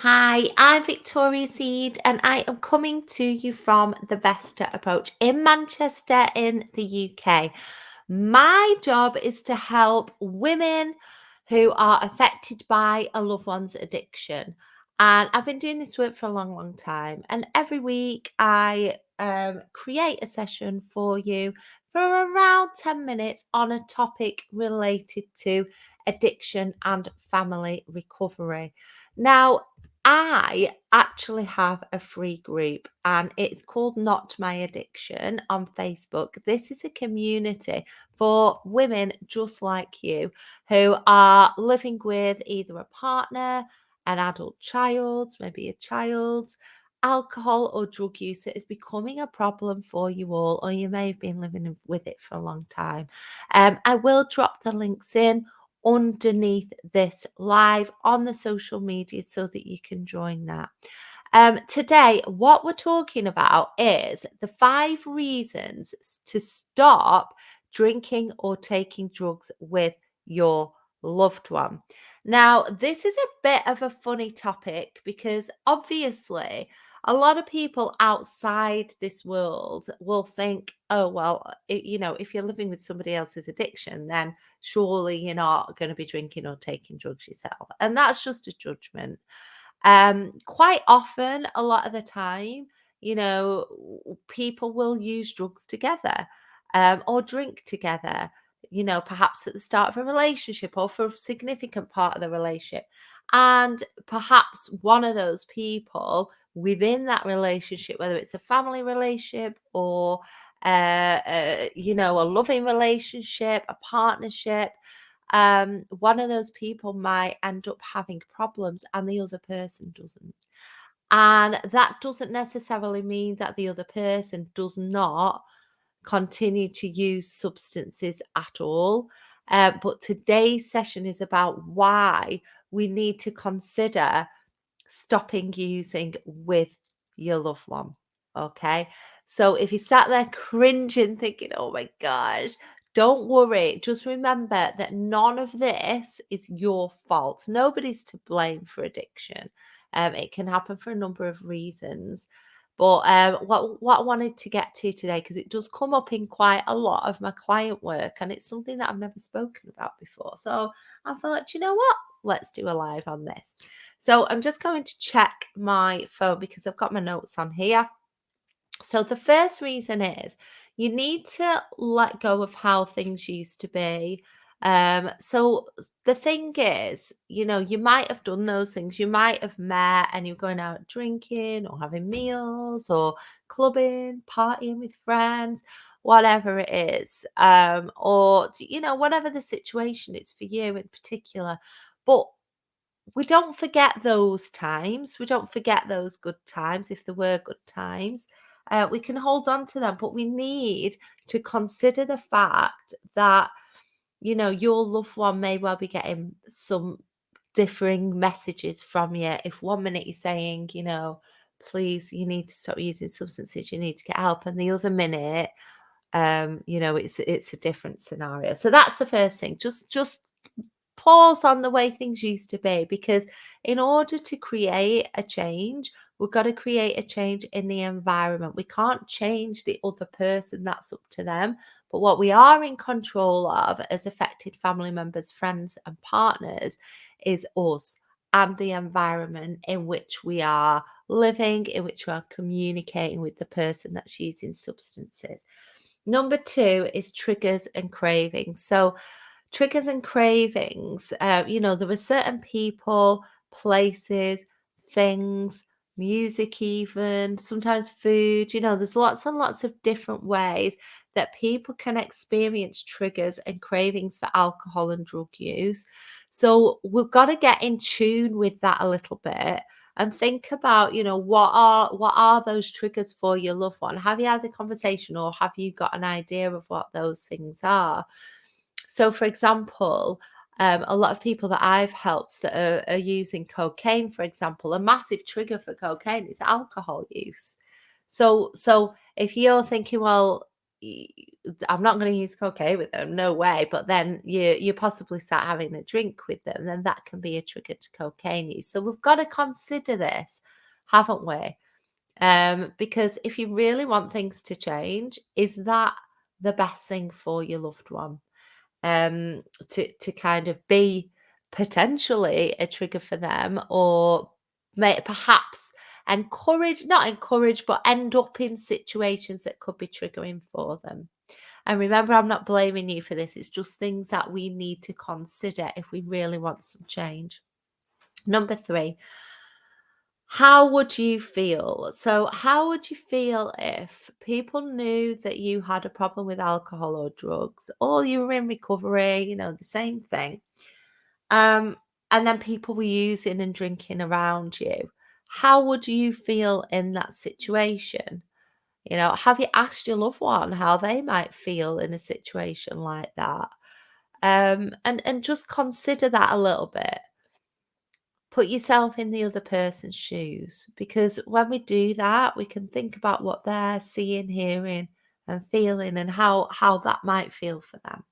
Hi, I'm Victoria Seed, and I am coming to you from the Vesta Approach in Manchester, in the UK. My job is to help women who are affected by a loved one's addiction. And I've been doing this work for a long, long time. And every week I create a session for you for around 10 minutes on a topic related to addiction and family recovery. Now, I actually have a free group and it's called Not My Addiction on Facebook. This is a community for women just like you who are living with either a partner, an adult child, maybe a child, alcohol or drug use that is becoming a problem for you all, or you may have been living with it for a long time. I will drop the links in underneath this live on the social media so that you can join that. Today, what we're talking about is the 5 reasons to stop drinking or taking drugs with your loved one. Now, this is a bit of a funny topic because obviously a lot of people outside this world will think, oh, well, if you're living with somebody else's addiction, then surely you're not going to be drinking or taking drugs yourself. And that's just a judgment. Quite often, a lot of the time, people will use drugs together, or drink together, perhaps at the start of a relationship or for a significant part of the relationship. And perhaps one of those people within that relationship, whether it's a family relationship or a loving relationship, a partnership, one of those people might end up having problems and the other person doesn't. And that doesn't necessarily mean that the other person does not continue to use substances at all. But today's session is about why we need to consider stopping using with your loved one. Okay. So if you sat there cringing, thinking, oh my gosh, don't worry. Just remember that none of this is your fault. Nobody's to blame for addiction. It can happen for a number of reasons. But what I wanted to get to today, because it does come up in quite a lot of my client work, and it's something that I've never spoken about before. So I thought, you know what? Let's do a live on this. So I'm just going to check my phone because I've got my notes on here. So the first reason is you need to let go of how things used to be. So the thing is, you might have done those things. You might have met and you're going out drinking or having meals or clubbing, partying with friends, whatever it is. Or whatever the situation is for you in particular. But we don't forget those times. We don't forget those good times if there were good times. We can hold on to them, but we need to consider the fact that, your loved one may well be getting some differing messages from you. If one minute you're saying, please, you need to stop using substances, you need to get help, and the other minute, it's a different scenario. So that's the first thing. Just pause on the way things used to be, because in order to create a change, we've got to create a change in the environment. We can't change the other person, that's up to them. But what we are in control of as affected family members, friends, and partners is us and the environment in which we are living, in which we are communicating with the person that's using substances. Number two is triggers and cravings. So, triggers and cravings, there were certain people, places, things, music, even sometimes food. There's lots and lots of different ways that people can experience triggers and cravings for alcohol and drug use. So we've got to get in tune with that a little bit and think about, what are those triggers for your loved one? Have you had a conversation, or have you got an idea of what those things are? So, for example, a lot of people that I've helped that are using cocaine, for example, a massive trigger for cocaine is alcohol use. So if you're thinking, well, y- I'm not going to use cocaine with them, no way. But then you possibly start having a drink with them, then that can be a trigger to cocaine use. So we've got to consider this, haven't we? Because if you really want things to change, is that the best thing for your loved one? To kind of be potentially a trigger for them, or may perhaps encourage, not encourage, but end up in situations that could be triggering for them. And remember, I'm not blaming you for this. It's just things that we need to consider if we really want some change. Number 3, how would you feel? So, how would you feel if people knew that you had a problem with alcohol or drugs, or you were in recovery, the same thing, um, and then people were using and drinking around you? How would you feel in that situation? Have you asked your loved one how they might feel in a situation like that? And just consider that a little bit. Put yourself in the other person's shoes, because when we do that, we can think about what they're seeing, hearing, and feeling, and how that might feel for them.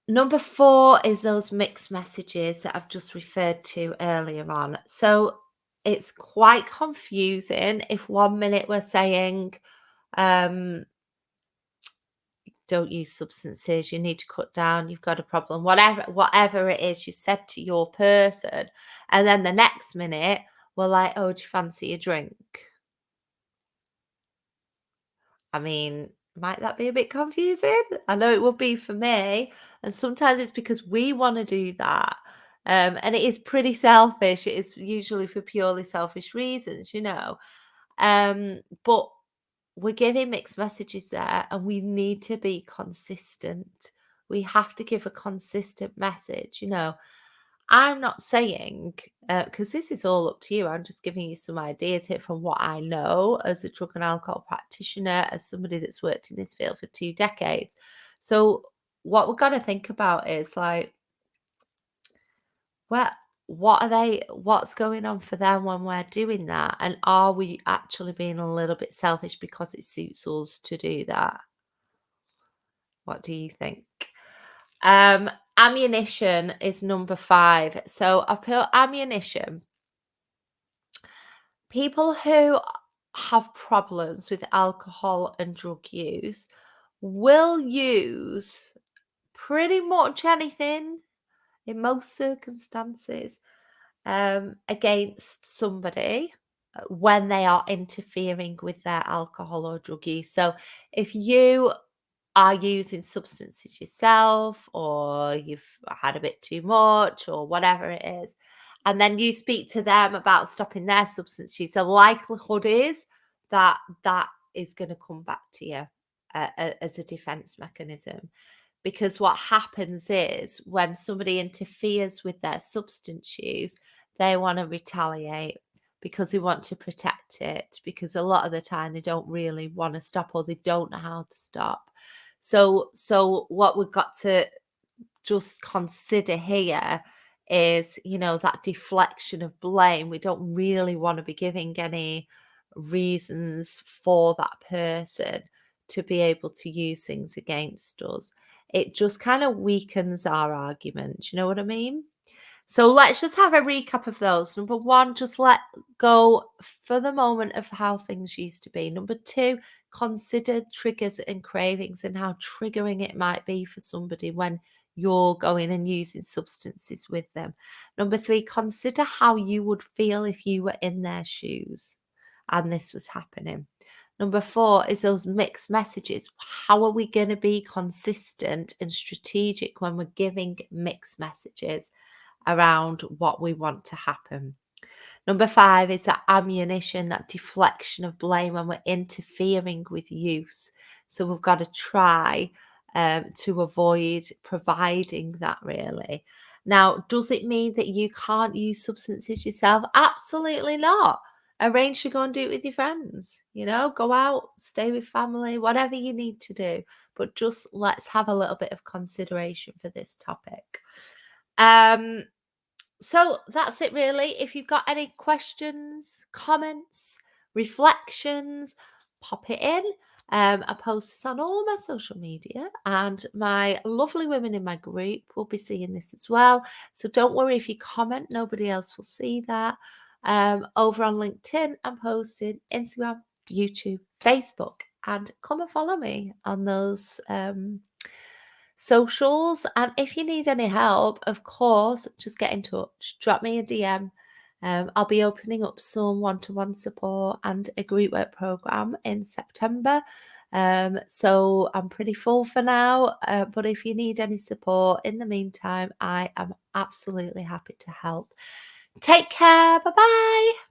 Number 4 is those mixed messages that I've just referred to earlier on. So it's quite confusing if 1 minute we're saying, um, don't use substances, you need to cut down, you've got a problem, whatever it is you said to your person, and then the next minute we're like, oh, do you fancy a drink? I mean, might that be a bit confusing? I know it would be for me, and sometimes it's because we want to do that. And it is pretty selfish. It is usually for purely selfish reasons. But we're giving mixed messages there, and we need to be consistent. We have to give a consistent message. I'm not saying, because this is all up to you. I'm just giving you some ideas here from what I know as a drug and alcohol practitioner, as somebody that's worked in this field for 2 decades. So what we've got to think about is like, what what's going on for them when we're doing that? And are we actually being a little bit selfish because it suits us to do that? What do you think? Ammunition is number 5. So I put ammunition. People who have problems with alcohol and drug use will use pretty much anything in most circumstances against somebody when they are interfering with their alcohol or drug use. So if you are using substances yourself, or you've had a bit too much, or whatever it is, and then you speak to them about stopping their substance use, the likelihood is that that is going to come back to you as a defense mechanism. Because what happens is when somebody interferes with their substance use, they want to retaliate because they want to protect it, because a lot of the time they don't really want to stop, or they don't know how to stop. So what we've got to just consider here is, that deflection of blame. We don't really want to be giving any reasons for that person to be able to use things against us. It just kind of weakens our argument. You know what I mean? So let's just have a recap of those. Number 1, just let go for the moment of how things used to be. Number 2, consider triggers and cravings and how triggering it might be for somebody when you're going and using substances with them. Number 3, consider how you would feel if you were in their shoes and this was happening. Number 4 is those mixed messages. How are we going to be consistent and strategic when we're giving mixed messages around what we want to happen? Number 5 is that ammunition, that deflection of blame when we're interfering with use. So we've got to try to avoid providing that, really. Now, does it mean that you can't use substances yourself? Absolutely not. Arrange to go and do it with your friends. Go out, stay with family, whatever you need to do. But just let's have a little bit of consideration for this topic. So that's it, really. If you've got any questions, comments, reflections, pop it in. I post this on all my social media, and my lovely women in my group will be seeing this as well. So don't worry if you comment, nobody else will see that. Over on LinkedIn, I'm posting, Instagram, YouTube, Facebook, and come and follow me on those socials. And if you need any help, of course, just get in touch. Drop me a DM. I'll be opening up some one-to-one support and a group work program in September. So I'm pretty full for now. But if you need any support in the meantime, I am absolutely happy to help. Take care. Bye bye.